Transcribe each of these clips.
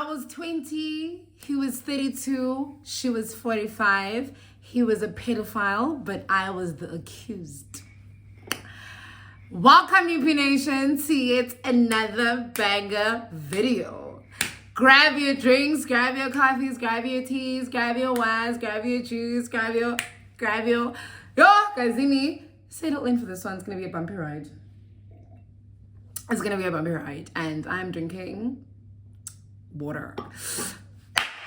I was 20, he was 32, she was 45. He was a pedophile, but I was the accused. Welcome, UP Nation, to yet another banger video. Grab your drinks, grab your coffees, grab your teas, grab your wines, grab your juice, grab your, yo, Gazini, settle in for this one. It's gonna be a bumpy ride. It's gonna be a bumpy ride, and I'm drinking water.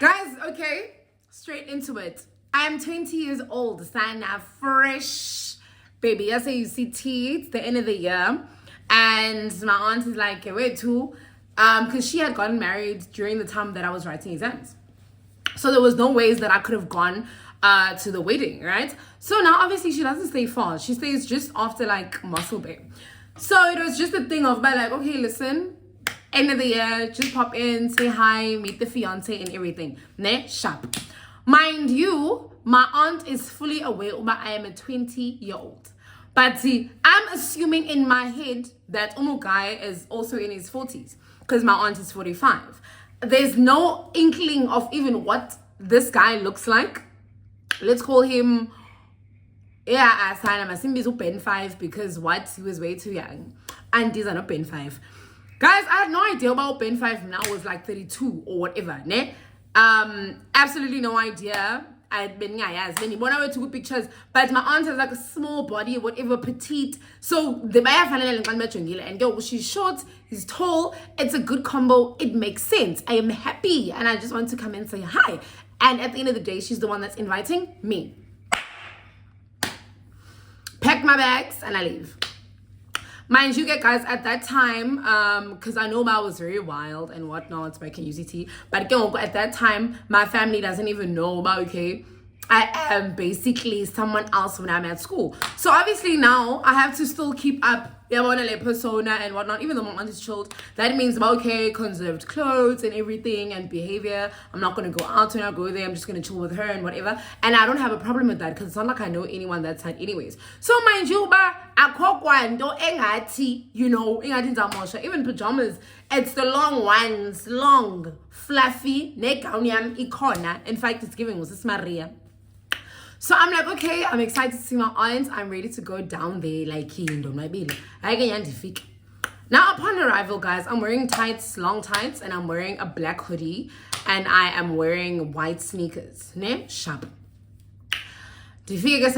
Guys, okay, straight into it. I'm 20 years old, sign up fresh, baby. I say you see tea, it's the end of the year. And my aunt is like, where to? Because she had gotten married during the time that I was writing exams. So there was no ways that I could have gone to the wedding, right? So now obviously she doesn't stay far. She stays just after like Muscle Bay. So it was just a thing of like, okay, listen, end of the year, just pop in, say hi, meet the fiance and everything. Ne, sharp. Mind you, my aunt is fully aware that I am a 20-year-old. But see, I'm assuming in my head that Umu guy is also in his 40s because my aunt is 45. There's no inkling of even what this guy looks like. Let's call him, yeah, I'm assuming Ben 5 because what? He was way too young. And these are not Ben 5. Guys, I had no idea about Ben 5 now was like 32 or whatever, ne? Absolutely no idea. I'd been when I went to good pictures, but my aunt has like a small body, whatever, petite. So the and yo, she's short, he's tall. It's a good combo. It makes sense. I am happy, and I just want to come and say hi. And at the end of the day, she's the one that's inviting me. Pack my bags and I leave. Mind you, guys, at that time, because I know I was very wild and whatnot back in UCT, but at that time, my family doesn't even know about, okay, I am basically someone else when I'm at school. So obviously now I have to still keep up persona and whatnot, even though my aunt is chilled. That means about, okay, conserved clothes and everything and behavior. I'm not going to go out when I go there. I'm just going to chill with her and whatever. And I don't have a problem with that because it's not like I know anyone that side anyways. So mind you, you know, even pajamas, it's the long ones, long, fluffy, in fact, it's giving was Maria. So I'm like, okay, I'm excited to see my aunt. I'm ready to go down there like he and my baby. Now upon arrival, guys, I'm wearing tights, long tights, and I'm wearing a black hoodie, and I am wearing white sneakers. Ne? Sharp. Suitcase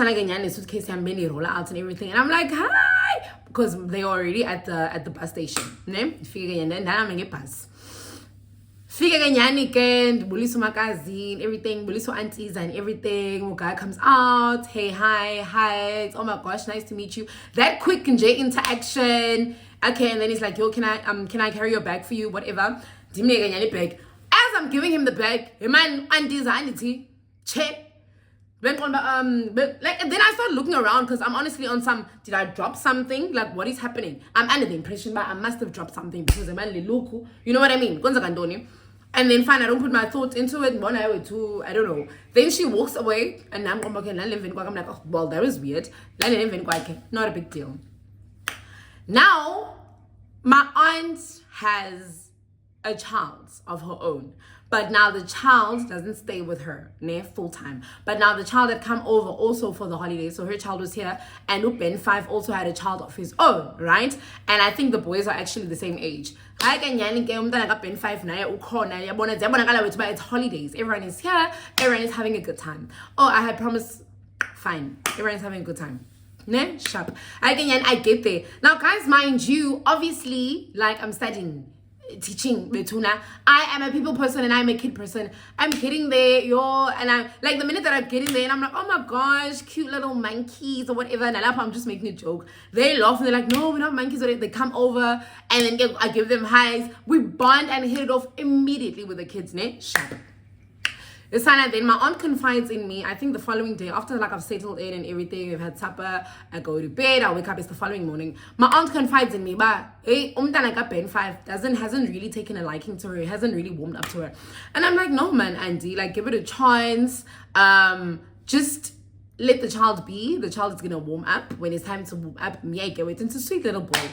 and roll out and everything, and I'm like, hi, because they're already at the bus station. Ne? Fika kanyani ke buliso magazine, everything, buliso aunties and everything. Guy comes out, hey, hi, oh my gosh, nice to meet you. That quick J interaction. Okay, and then he's like, yo, can I carry your bag for you, whatever. Bag. As I'm giving him the bag, hey man, aunties auntie, check. But then I started looking around because I'm honestly on some, did I drop something? Like, what is happening? I'm under the impression that I must have dropped something because I'm only local. You know what I mean? And then fine, I don't put my thoughts into it. One hour, two, I don't know. Then she walks away and I'm like, oh, well, that was weird. Not a big deal. Now, my aunt has a child of her own. But now the child doesn't stay with her full time. But now the child had come over also for the holidays. So her child was here. And Ben 5 also had a child of his own, right? And I think the boys are actually the same age. Ben 5 it's holidays. Everyone is here. Everyone is having a good time. Oh, I had promised. Fine. Everyone is having a good time. Ne? Sharp. I get there. Now, guys, mind you, obviously, like I'm studying. Teaching Betuna. I am a people person and I'm a kid person. I'm getting there, and I'm like the minute that I'm getting there and I'm like, oh my gosh, cute little monkeys or whatever. And I'm just making a joke. They laugh and they're like, no, we're not monkeys. They come over and then I give them highs. We bond and hit it off immediately with the kids. Ne? Shut up. Then my aunt confides in me. I think the following day, after like I've settled in and everything, we've had supper, I go to bed, I wake up, it's the following morning. My aunt confides in me, but hey, Ben 5 hasn't really taken a liking to her, hasn't really warmed up to her. And I'm like, no man, Auntie, like give it a chance. Just let the child be. The child is gonna warm up when it's time to warm up. It's a sweet little boy.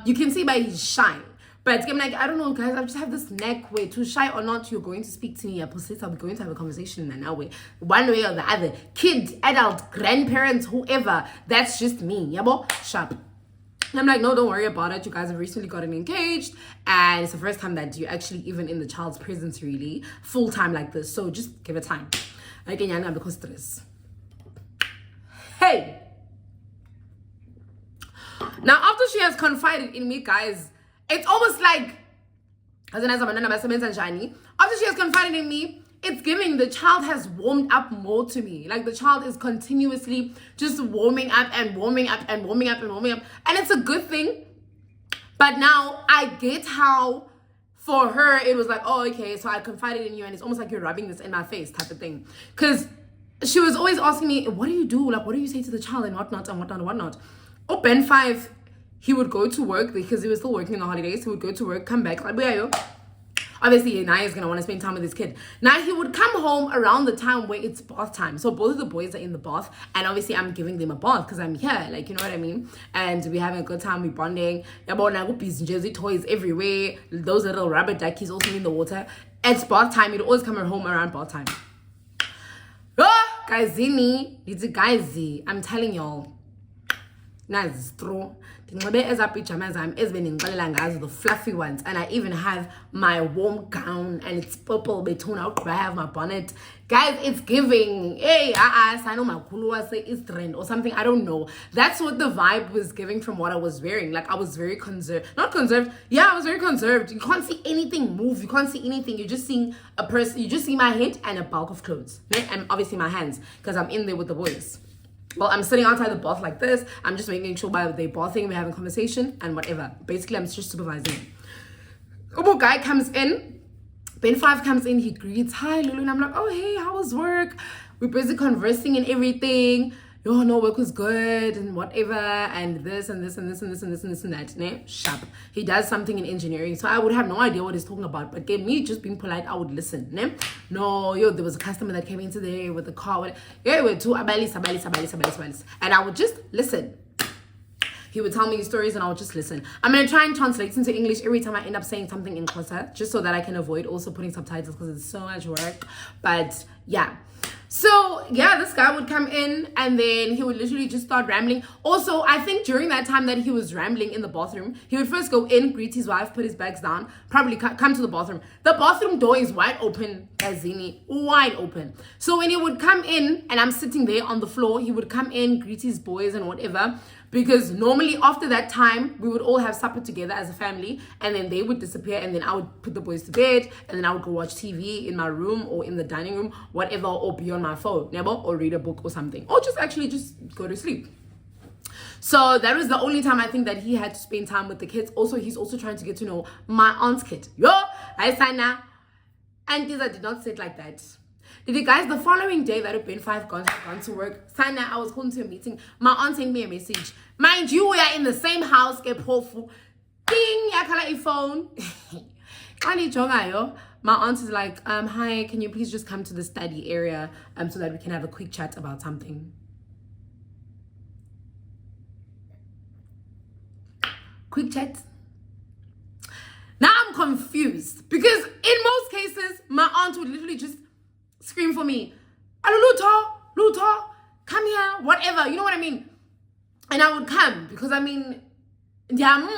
You can see by his shine. But I'm like, I don't know, guys. I just have this neck where, too shy or not, you're going to speak to me. I'll be going to have a conversation in an way, one way or the other. Kid, adult, grandparents, whoever. That's just me. Yabo, sharp. And I'm like, no, don't worry about it. You guys have recently gotten engaged, and it's the first time that you're actually even in the child's presence, really, full time like this. So just give it time. Again, because stress. Hey. Now, after she has confided in me, guys, it's almost like, after she has confided in me, it's giving the child has warmed up more to me. Like the child is continuously just warming up and warming up and warming up and warming up. And it's a good thing. But now I get how for her, it was like, oh, okay, so I confided in you and it's almost like you're rubbing this in my face type of thing. Because she was always asking me, what do you do? Like, what do you say to the child and whatnot and whatnot and whatnot? Oh, Ben 5, he would go to work because he was still working in the holidays. He would go to work, come back. Like, obviously, now he's going to want to spend time with his kid. Now, he would come home around the time where it's bath time. So both of the boys are in the bath. And obviously, I'm giving them a bath because I'm here. Like, you know what I mean? And we're having a good time. We're bonding. Toys everywhere. Those little rubber duckies also in the water. It's bath time. He'd always come home around bath time. Oh, guys, I'm telling y'all. Nazistro. The fluffy ones, and I even have my warm gown and it's purple betone out. I have my bonnet, guys. It's giving. Hey, I know my kulu say is trend or something. I don't know. That's what the vibe was giving from what I was wearing. Like I was very conserved, not conserved. Yeah, I was very conserved. You can't see anything move. You can't see anything. You're just seeing a person. You just see my head and a bulk of clothes, and obviously my hands because I'm in there with the boys. Well, I'm sitting outside the bath like this. I'm just making sure while they're bathing, we're having a conversation and whatever. Basically, I'm just supervising. Ubo guy comes in. Ben 5 comes in. He greets, hi, Lulu. And I'm like, oh, hey, how was work? We're busy conversing and everything. Oh, no, work was good and whatever. And this and this and this and this and this and this and that. Ne? Sharp. He does something in engineering. So I would have no idea what he's talking about. But me just being polite, I would listen. Ne? No, there was a customer that came into there with the car. Yeah, we're too abalis. And I would just listen. He would tell me his stories and I would just listen. I'm going to try and translate into English every time I end up saying something in Xhosa, just so that I can avoid also putting subtitles because it's so much work. But yeah. So yeah, this guy would come in and then he would literally just start rambling. Also, I think during that time that he was rambling in the bathroom, he would first go in, greet his wife, put his bags down, probably come to the bathroom. The bathroom door is wide open, Gazini, wide open. So when he would come in and I'm sitting there on the floor, he would come in, greet his boys and whatever. Because normally after that time, we would all have supper together as a family and then they would disappear and then I would put the boys to bed and then I would go watch TV in my room or in the dining room, whatever, or be on my phone, or read a book or something, or just go to sleep. So that was the only time I think that he had to spend time with the kids. Also, he's also trying to get to know my aunt's kid. Yo, hi Sana. Aunties, I did not say it like that. Did you guys, the following day that Ben 5 gone to work, Sana, I was going to a meeting. My aunt sent me a message. Mind you, we are in the same house. Get pofu. Ding, yakala phone. My aunt is like, hi, can you please just come to the study area so that we can have a quick chat about something. Quick chat. Now I'm confused because in most cases, my aunt would literally just scream for me, Luto, come here, whatever, you know what I mean? And I would come because I mean, yeah, do you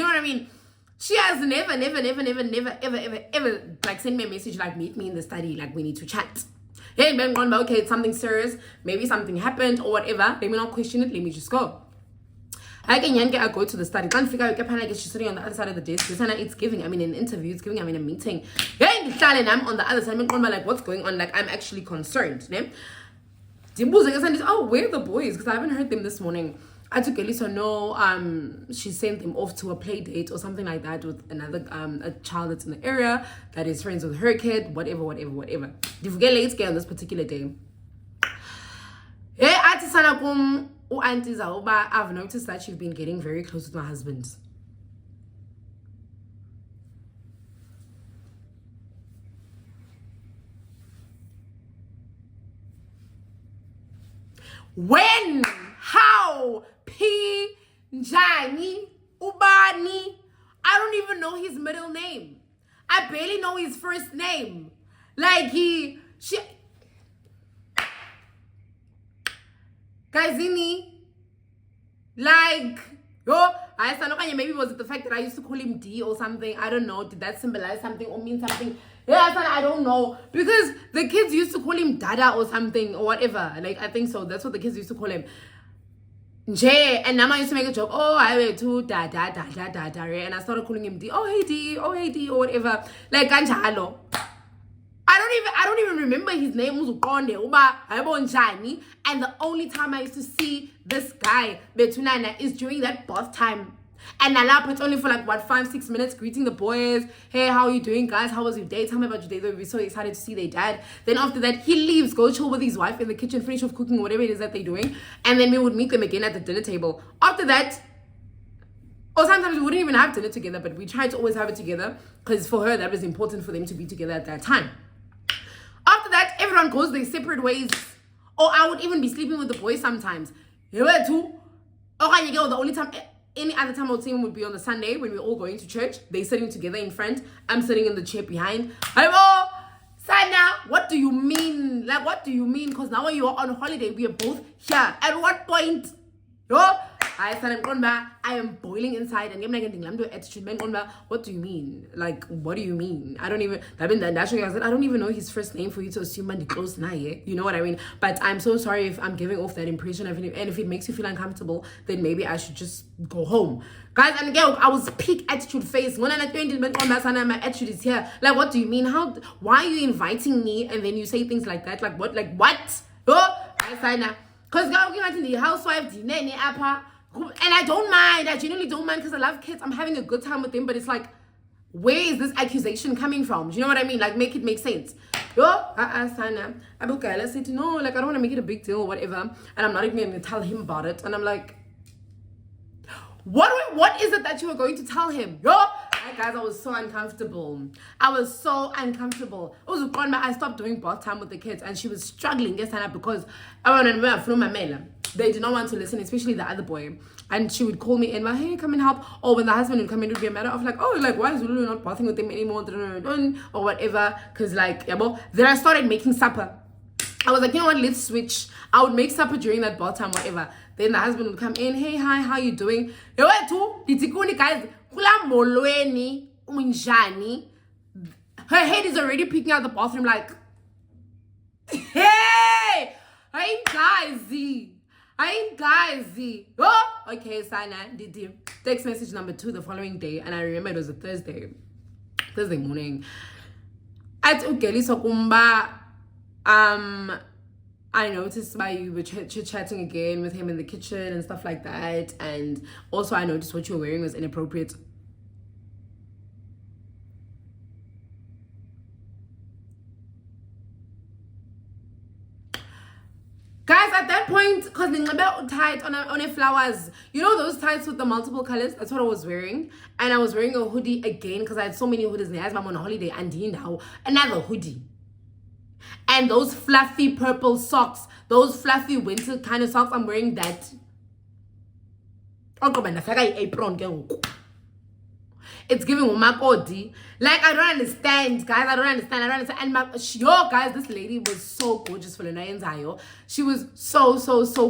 know what I mean? She has never, ever like send me a message like meet me in the study, like we need to chat. Hey, Ben, okay, it's something serious, maybe something happened or whatever. Let me not question it, let me just go. I go to the study. Can't figure out she's sitting on the other side of the desk. It's giving. I'm in an interview. It's giving. I'm in a meeting. And I'm on the other side. I'm like, what's going on? Like, I'm actually concerned. Oh, where are the boys? Because I haven't heard them this morning. I took Elisa. No, she sent them off to a play date or something like that with another a child that's in the area that is friends with her kid. Whatever. If we get late on this particular day. Aunties, I've noticed that you've been getting very close with my husband. When? How? P. Njani? Ubani? I don't don't even know his middle name. I barely know his first name. Like Gazini, like, I stand up, maybe was it the fact that I used to call him D or something? I don't know. Did that symbolize something or mean something? Yeah, I don't know. Because the kids used to call him Dada or something or whatever. Like, I think so. That's what the kids used to call him. And Nama used to make a joke. Oh, I went to Dada. And I started calling him D. Oh, hey D. Oh, hey D. Or whatever. Like, Ganjalo. I don't even remember his name. And the only time I used to see this guy, Betunana, is during that bath time. And Nalap, it's only for like, 5-6 minutes, greeting the boys. Hey, how are you doing, guys? How was your day? Tell me about your day. They'll be so excited to see their dad. Then after that, he leaves, go chill with his wife in the kitchen, finish off cooking, whatever it is that they're doing. And then we would meet them again at the dinner table. After that, or sometimes we wouldn't even have dinner together, but we tried to always have it together because for her, that was important for them to be together at that time. After that, everyone goes their separate ways. Or I would even be sleeping with the boys sometimes. You were too. Okay, the only time, any other time I would see him would be on the Sunday when we're all going to church. They're sitting together in front. I'm sitting in the chair behind. Hello, Sana, what do you mean? Like, what do you mean? Because now when you are on holiday, we are both here. At what point? I am boiling inside and I'm like, attitude. What do you mean? Like, what do you mean? I don't even, I don't even know his first name for you to assume man close now, yeah? You know what I mean? But I'm so sorry if I'm giving off that impression and if it makes you feel uncomfortable, then maybe I should just go home. Guys, and again, I was peak attitude face. When I'm 20, my attitude is here. Like, what do you mean? Why are you inviting me and then you say things like that? Like, what? Because the housewife, and I don't mind. I genuinely don't mind because I love kids. I'm having a good time with them. But it's like, where is this accusation coming from? Do you know what I mean? Like, make it make sense. Sana. I said, no, like, I don't want to make it a big deal or whatever. And I'm not even going to tell him about it. And I'm like, what is it that you are going to tell him? Guys, I was so uncomfortable. I stopped doing bath time with the kids and she was struggling because they did not want to listen, especially the other boy. And she would call me in, like, hey, come and help. Or when the husband would come in, it would be a matter of like, oh, like, why is Lulu not bathing with them anymore? Or whatever. Because like, then I started making supper. I was like, you know what, let's switch. I would make supper during that bath time, whatever. Then the husband would come in, hey, hi, how you doing? Guys, her head is already peeking out the bathroom like, hey, I ain't guysy. Oh, okay, Sana, did text message number 2 the following day, and I remember it was a Thursday morning. At Ukeli Sokumba, I noticed why you were chit-chatting again with him in the kitchen and stuff like that, and also I noticed what you were wearing was inappropriate. Guys, at that point, because the tight on a flowers, you know those tights with the multiple colors? That's what I was wearing. And I was wearing a hoodie again because I had so many hoodies. And I'm on a holiday and now another hoodie. And those fluffy purple socks, those fluffy winter kind of socks, I'm wearing that. It's giving umakoti. Like, I don't understand, guys. I don't understand. And guys, this lady was so gorgeous for Lenayenzayo. She was so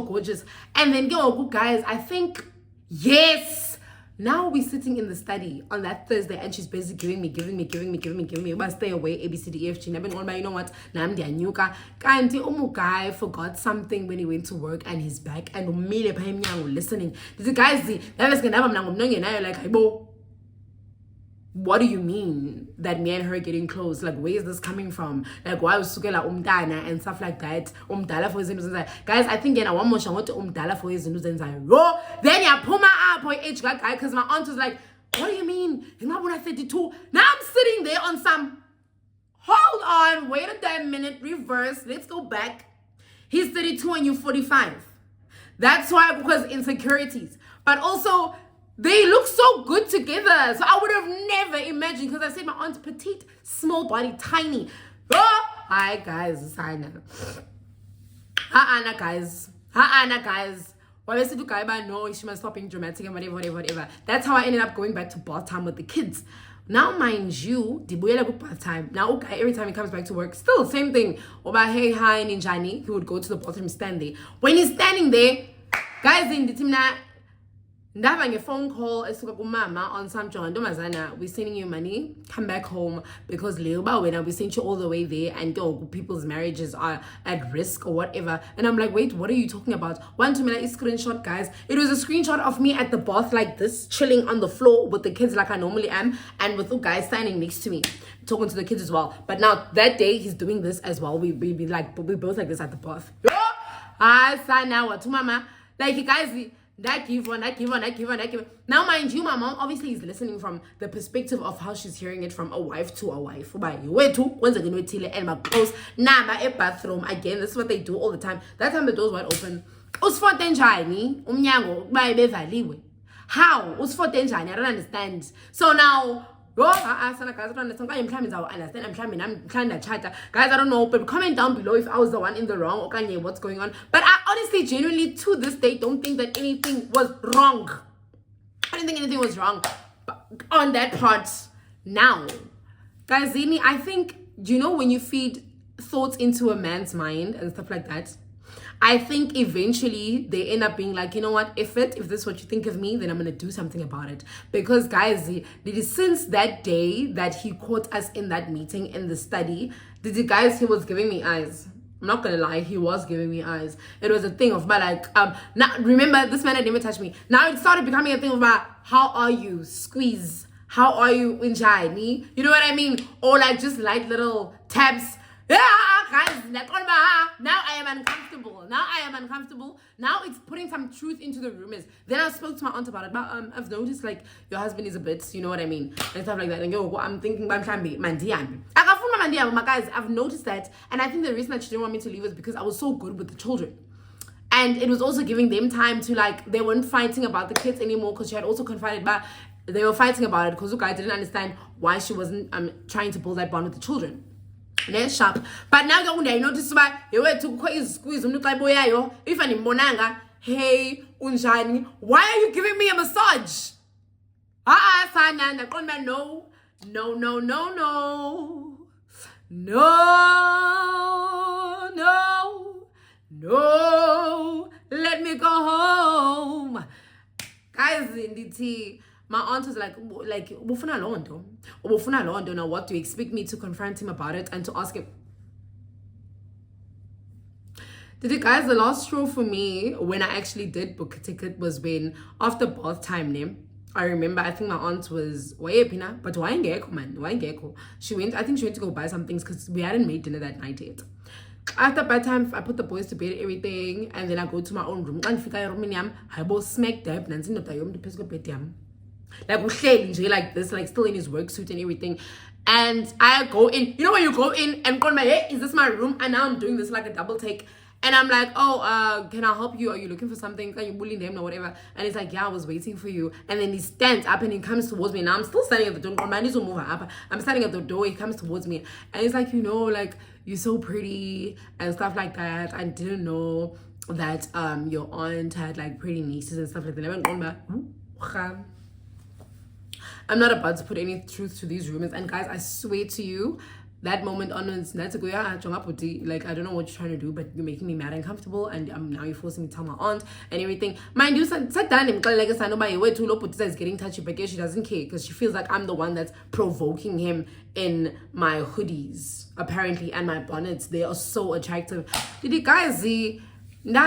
gorgeous. And then, guys, I think, yes. Now we're sitting in the study on that Thursday and she's busy giving me. But stay away, ABCDEFG. You know what? Kanti guy forgot something when he went to work and he's back and listening. The guys, like, what do you mean that me and her getting close? Like, where is this coming from? Like, why was Sukela umdana and stuff like that? Umdala for his guys, I think one more shot umdala for his then ya puma up or age guy because my aunt was like, what do you mean? He's not 32. Now I'm sitting there on some, hold on, wait a damn minute, reverse, let's go back. He's 32 and you're 45. That's why, because insecurities. But also, they look so good together. So I would have never imagined, because I said my aunt's petite, small body, tiny. Oh, hi guys, Sana. Guys. Why said to guy, no, she must stop being dramatic and whatever. That's how I ended up going back to bath time with the kids. Now, mind you, the boy like bath time. Now, okay, every time he comes back to work, still same thing. Oba, hey, hi, ninjani. He would go to the bathroom, stand there. When he's standing there, guys in the team now. Having a phone call mama on some John Domazana, we're sending you money, come back home because Leoba when we sent you all the way there and go people's marriages are at risk or whatever. And I'm like, wait, what are you talking about? One to me like screenshot, guys. It was a screenshot of me at the bath like this, chilling on the floor with the kids like I normally am, and with the guy standing next to me, talking to the kids as well. But now that day he's doing this as well. We both like this at the bath. Son now what to mama? Like you guys that give one. Now, mind you, my mom obviously is listening from the perspective of how she's hearing it from a wife to a wife. Where to? When's it going to and my clothes? Nah, my bathroom. Again, this is what they do all the time. That time the doors wide open. How? I don't understand. So now, guys, I don't know, but comment down below if I was the one in the wrong or what's going on. But I honestly, genuinely, to this day, don't think that anything was wrong. I didn't think anything was wrong on that part. Now, guys, I think, when you feed thoughts into a man's mind and stuff like that, I think eventually they end up being like, you know what, if this is what you think of me, then I'm going to do something about it. Because guys, since that day that he caught us in that meeting in the study, he was giving me eyes. I'm not going to lie, he was giving me eyes. It was a thing of, now remember, this man had never touched me. Now it started becoming a thing of, how are you? Squeeze. How are you? Enjoy. You know what I mean? Or like just light little taps. Yeah, guys, now I am uncomfortable. Now it's putting some truth into the rumors. Then I spoke to my aunt about it. But I've noticed like your husband is a bit, you know what I mean, and stuff like that. And I'm thinking I'm trying to be mandian. My guys, I've noticed that, and I think the reason that she didn't want me to leave was because I was so good with the children. And it was also giving them time to they weren't fighting about the kids anymore, because she had also confided, but they were fighting about it because I didn't understand why she wasn't trying to build that bond with the children. Let's sharp. But now I notice you were to squeeze if I'm monanga, hey, unshiny, why are you giving me a massage? No, let me go home. Guys, in the tea, my aunt was like, now what do you expect me to confront him about it and to ask him? Guys, the last straw for me when I actually did book a ticket was when after bath time name. I remember, I think my aunt was but why she went to go buy some things because we hadn't made dinner that night yet. After bedtime, I put the boys to bed, everything, and then I go to my own room. I both smack dab like this, like still in his work suit and everything. And I go in, when you go in and call my hey, is this my room? And now I'm doing this like a double take. And I'm like, can I help you? Are you looking for something? Can you bully them or whatever? And he's like, yeah, I was waiting for you. And then he stands up and he comes towards me. Now I'm still standing at the door. I'm standing at the door. He comes towards me. And he's like, you're so pretty and stuff like that. I didn't know that your aunt had like pretty nieces and stuff like that. I'm not about to put any truth to these rumors. And guys, I swear to you, that moment onwards, that's a good, like, I don't know what you're trying to do, but you're making me mad and uncomfortable, and now you're forcing me to tell my aunt and everything. Mind you, like I way too low, but is getting touchy, but she doesn't care because she feels like I'm the one that's provoking him in my hoodies, apparently, and my bonnets. They are so attractive. Did you guys see? And when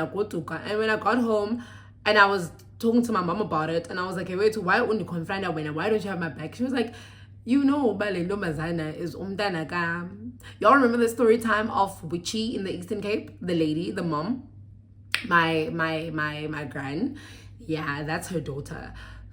I got home and I was talking to my mom about it, and I was like, hey, wait, why wouldn't you confront her when? Why don't you have my back? She was like, Balendo Mazana is umdanaka. Y'all remember the story time of Witchy in the Eastern Cape? The lady, the mom, my gran. Yeah, that's her daughter.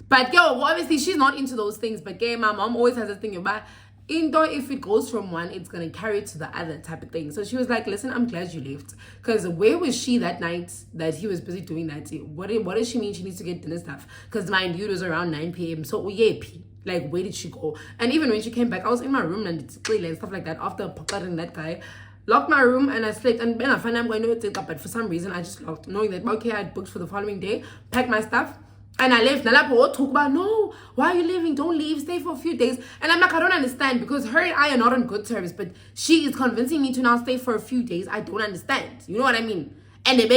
But obviously she's not into those things. But my mom always has a thing about if it goes from one, it's gonna carry to the other type of thing. So she was like, listen, I'm glad you left, because where was she that night that he was busy doing that? What does she mean she needs to get dinner stuff? Because mind you, it was around 9 p.m. So where did she go? And even when she came back, I was in my room and it's clear and stuff like that after pocketing that guy. locked my room and I slept. And then I found I'm going to take up, but for some reason I just locked, knowing that okay, I had booked for the following day, packed my stuff. And I left. Nalapo talk about, no, why are you leaving? Don't leave. Stay for a few days. And I'm like, I don't understand, because her and I are not on good terms, but she is convincing me to now stay for a few days. I don't understand. You know what I mean? And I'm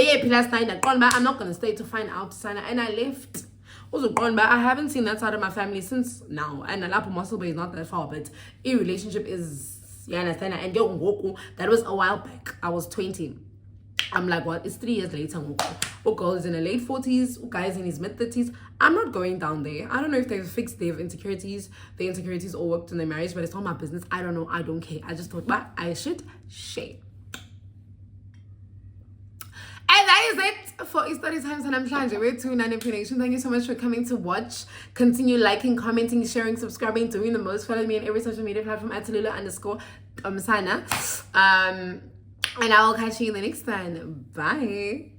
not going to stay to find out. And I left. Also, I haven't seen that side of my family since now. And Nalapo Muscle Bay is not that far, but a relationship is, you understand? And that was a while back. I was 20. I'm like, what? It's 3 years later. Oh, girl is in her late 40s. Oh, guy is in his mid 30s. I'm not going down there. I don't know if they've fixed their insecurities. Their insecurities all worked in their marriage, but it's not my business. I don't know. I don't care. I just thought, but I should share. And that is it for Story Times and I'm trying to wait to manipulation. Thank you so much for coming to watch. Continue liking, commenting, sharing, subscribing, doing the most. Follow me on every social media platform at @Tallulah_Sana. And I will catch you in the next one. Bye.